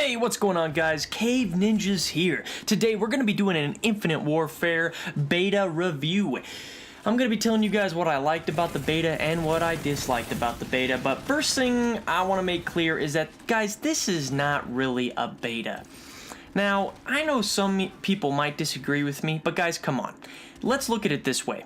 Hey, what's going on, guys? Cave Ninjas here. Today we're going to be doing an Infinite Warfare beta review. I'm going to be telling you guys what I liked about the beta and what I disliked about the beta, but first thing I want to make clear is that, guys, this is not really a beta. Now, I know some people might disagree with me, but guys, come on. Let's look at it this way.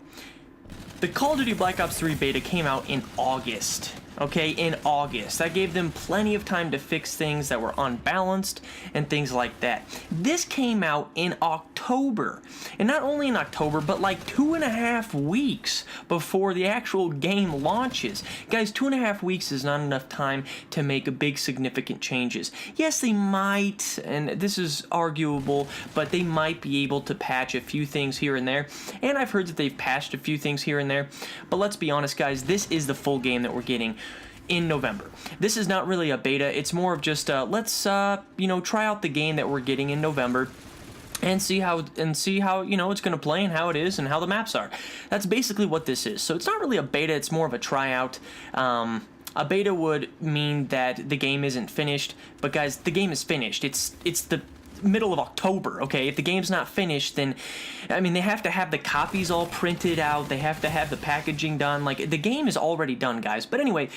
The Call of Duty Black Ops 3 beta came out in August. Okay, in August. That gave them plenty of time to fix things that were unbalanced and things like that. This came out in October. And not only in October, but like 2.5 weeks before the actual game launches. Guys, 2.5 weeks is not enough time to make big significant changes. Yes, they might, and this is arguable, but they might be able to patch a few things here and there. And I've heard that they've patched a few things here and there. But let's be honest, guys, this is the full game that we're getting in November. This is not really a beta. It's more of just let's try out the game that we're getting in November and see how it's going to play and how it is and how the maps are. That's basically what this is. So it's not really a beta. It's more of a tryout. A beta would mean that the game isn't finished, but guys, the game is finished. It's the middle of October, okay? If the game's not finished, then, I mean, they have to have the copies all printed out, they have to have the packaging done, like, the game is already done, guys. But anyway,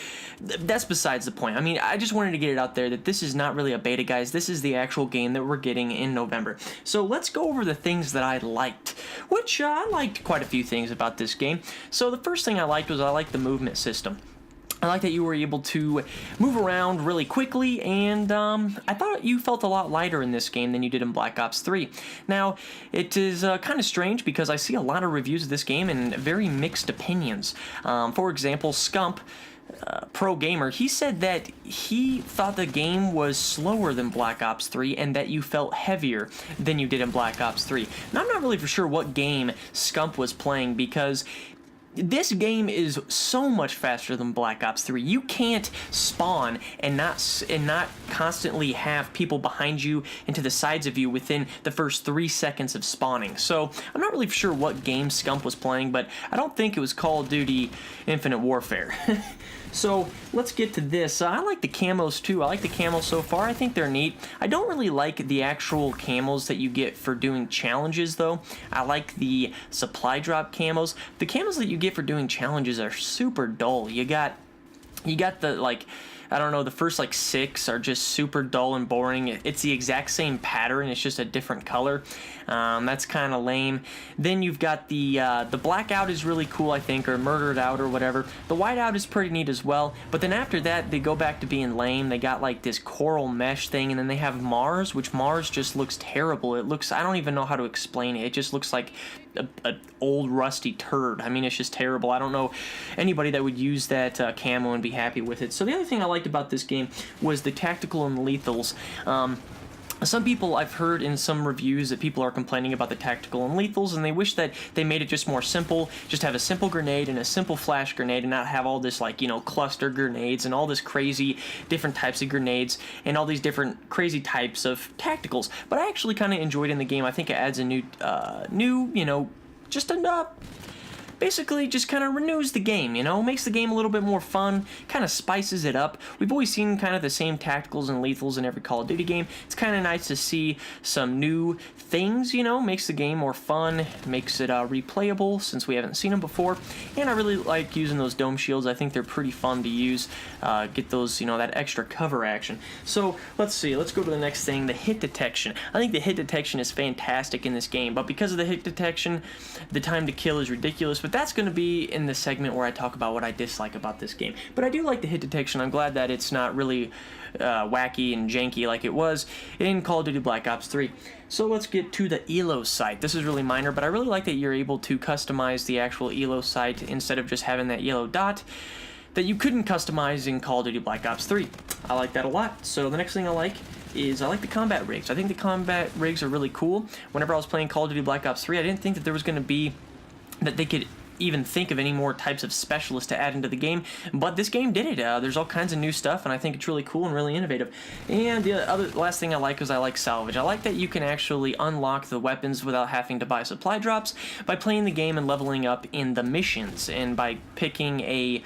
that's besides the point. I mean, I just wanted to get it out there that this is not really a beta, guys. This is the actual game that we're getting in November. So let's go over the things that I liked, which I liked quite a few things about this game. So the first thing I liked was I liked the movement system. I like that you were able to move around really quickly, and I thought you felt a lot lighter in this game than you did in Black Ops 3. Now, it is kind of strange because I see a lot of reviews of this game and very mixed opinions. For example, Scump, Pro Gamer, he said that he thought the game was slower than Black Ops 3 and that you felt heavier than you did in Black Ops 3. Now, I'm not really for sure what game Scump was playing because this game is so much faster than Black Ops 3. You can't spawn and not constantly have people behind you and to the sides of you within the first 3 seconds of spawning. So I'm not really sure what game Scump was playing, but I don't think it was Call of Duty Infinite Warfare. So let's get to this. I like the camos too. I like the camos so far. I think they're neat. I don't really like the actual camos that you get for doing challenges though. I like the supply drop camos. The camos that you get for doing challenges are super dull. You got the, like, I don't know, the first like 6 are just super dull and boring. It's the exact same pattern, it's just a different color. That's kind of lame. Then you've got the blackout is really cool, I think, or murdered out or whatever. The whiteout is pretty neat as well, but then after that they go back to being lame. They got like this coral mesh thing, and then they have Mars, which Mars just looks terrible. It looks, I don't even know how to explain it. It just looks like an old rusty turd. I mean, it's just terrible. I don't know anybody that would use that camo and be happy with it. So the other thing I liked about this game was the tactical and lethals. Some people, I've heard in some reviews that people are complaining about the tactical and lethals, and they wish that they made it just more simple, just have a simple grenade and a simple flash grenade and not have all this, like, cluster grenades and all this crazy different types of grenades and all these different crazy types of tacticals. But I actually kind of enjoyed it in the game. I think it adds a new, just enough. Basically just kind of renews the game, makes the game a little bit more fun, kind of spices it up. We've always seen kind of the same tacticals and lethals in every Call of Duty game. It's kind of nice to see some new things, makes the game more fun, makes it replayable since we haven't seen them before. And I really like using those dome shields. I think they're pretty fun to use, get those, that extra cover action. So let's see, let's go to the next thing, the hit detection. I think the hit detection is fantastic in this game, but because of the hit detection, the time to kill is ridiculous. But that's going to be in the segment where I talk about what I dislike about this game. But I do like the hit detection. I'm glad that it's not really wacky and janky like it was in Call of Duty Black Ops 3. So let's get to the ELO site. This is really minor, but I really like that you're able to customize the actual ELO site instead of just having that yellow dot that you couldn't customize in Call of Duty Black Ops 3. I like that a lot. So the next thing I like is I like the combat rigs. I think the combat rigs are really cool. Whenever I was playing Call of Duty Black Ops 3, I didn't think that there was going to be that they could even think of any more types of specialists to add into the game, but this game did it. There's all kinds of new stuff, and I think it's really cool and really innovative. And the last thing I like is I like salvage. I like that you can actually unlock the weapons without having to buy supply drops by playing the game and leveling up in the missions, and by picking a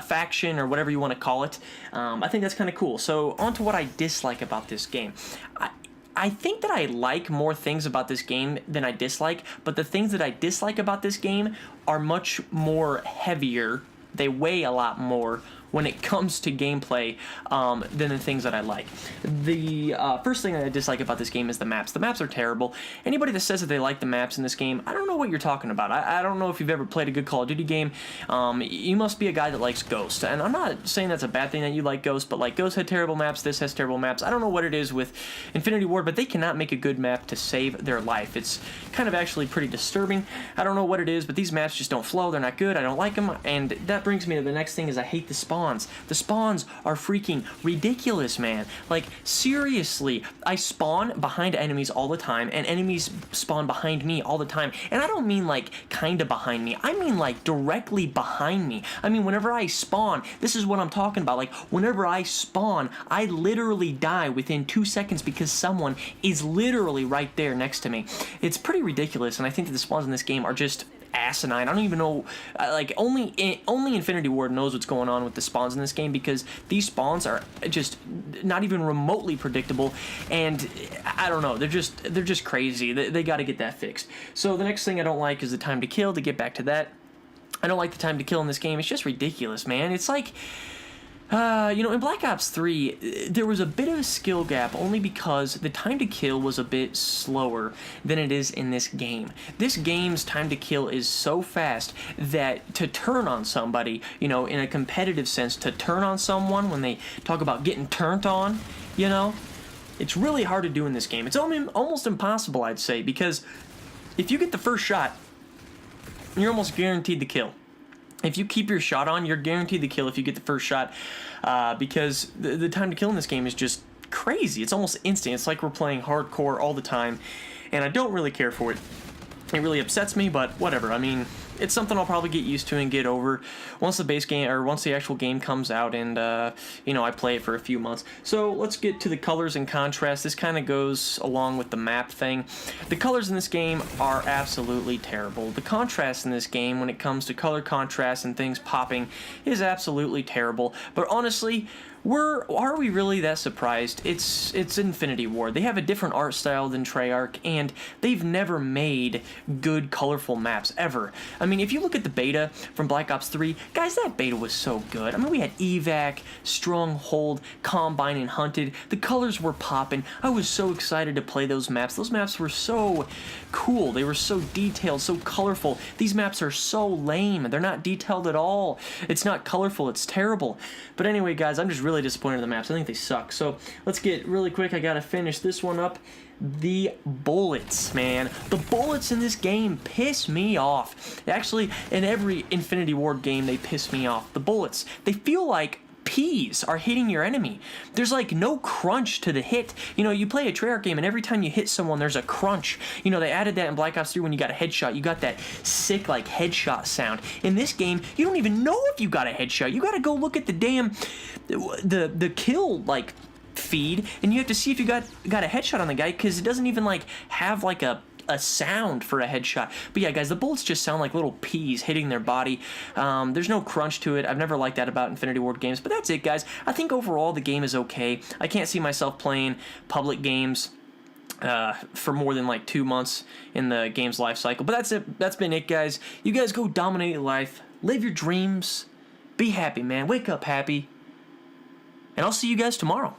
faction or whatever you want to call it. I think that's kind of cool. So on to what I dislike about this game. I think that I like more things about this game than I dislike, but the things that I dislike about this game are much more heavier. They weigh a lot more when it comes to gameplay than the things that I like. The first thing that I dislike about this game is the maps. The maps are terrible. Anybody that says that they like the maps in this game, I don't know what you're talking about. I don't know if you've ever played a good Call of Duty game. You must be a guy that likes Ghost. And I'm not saying that's a bad thing that you like Ghost, but like Ghost had terrible maps, this has terrible maps. I don't know what it is with Infinity Ward, but they cannot make a good map to save their life. It's kind of actually pretty disturbing. I don't know what it is, but these maps just don't flow. They're not good. I don't like them. And that brings me to the next thing is I hate the spawns. The spawns are freaking ridiculous, man. Like, seriously, I spawn behind enemies all the time, and enemies spawn behind me all the time. And I don't mean, like, kinda behind me. I mean, like, directly behind me. I mean, whenever I spawn, this is what I'm talking about. Like, whenever I spawn, I literally die within 2 seconds because someone is literally right there next to me. It's pretty ridiculous, and I think that the spawns in this game are just asinine. I don't even know, like, only Infinity Ward knows what's going on with the spawns in this game, because these spawns are just not even remotely predictable, and I don't know, they're just crazy. They got to get that fixed. So the next thing I don't like is the time to kill. To get back to that, I don't like the time to kill in this game. It's just ridiculous, man. It's like, you know, in Black Ops 3, there was a bit of a skill gap only because the time to kill was a bit slower than it is in this game. This game's time to kill is so fast that to turn on somebody, you know, in a competitive sense, to turn on someone when they talk about getting turned on, you know, it's really hard to do in this game. It's almost impossible, I'd say, because if you get the first shot, you're almost guaranteed the kill. If you keep your shot on, you're guaranteed the kill if you get the first shot, because the time to kill in this game is just crazy. It's almost instant. It's like we're playing hardcore all the time, and I don't really care for it. It really upsets me, but whatever. I mean, it's something I'll probably get used to and get over once the base game, or once the actual game comes out and, you know, I play it for a few months. So let's get to the colors and contrast. This kind of goes along with the map thing. The colors in this game are absolutely terrible. The contrast in this game, when it comes to color contrast and things popping, is absolutely terrible. But honestly, are we really that surprised? It's Infinity Ward. They have a different art style than Treyarch, and they've never made good, colorful maps, ever. I mean, if you look at the beta from Black Ops 3, guys, that beta was so good. I mean, we had Evac, Stronghold, Combine, and Hunted. The colors were popping. I was so excited to play those maps. Those maps were so cool. They were so detailed, so colorful. These maps are so lame. They're not detailed at all. It's not colorful. It's terrible. But anyway, guys, I'm just really disappointed in the maps. I think they suck. So let's get really quick. I gotta finish this one up. The bullets, man. The bullets in this game piss me off. Actually, in every Infinity Ward game, they piss me off. The bullets, they feel like peas are hitting your enemy. There's like no crunch to the hit. You know, you play a Treyarch game and every time you hit someone, there's a crunch. You know, they added that in Black Ops 3 when you got a headshot. You got that sick, like, headshot sound. In this game, you don't even know if you got a headshot. You gotta go look at the damn, the kill, like, feed, and you have to see if you got a headshot on the guy, because it doesn't even, like, have, like, a sound for a headshot. But yeah, guys, the bullets just sound like little peas hitting their body. There's no crunch to it. I've never liked that about Infinity Ward games, but that's it, guys. I think overall the game is okay. I can't see myself playing public games for more than like 2 months in the game's life cycle. But that's it. That's been it, guys. You guys go dominate your life. Live your dreams. Be happy, man. Wake up happy. And I'll see you guys tomorrow.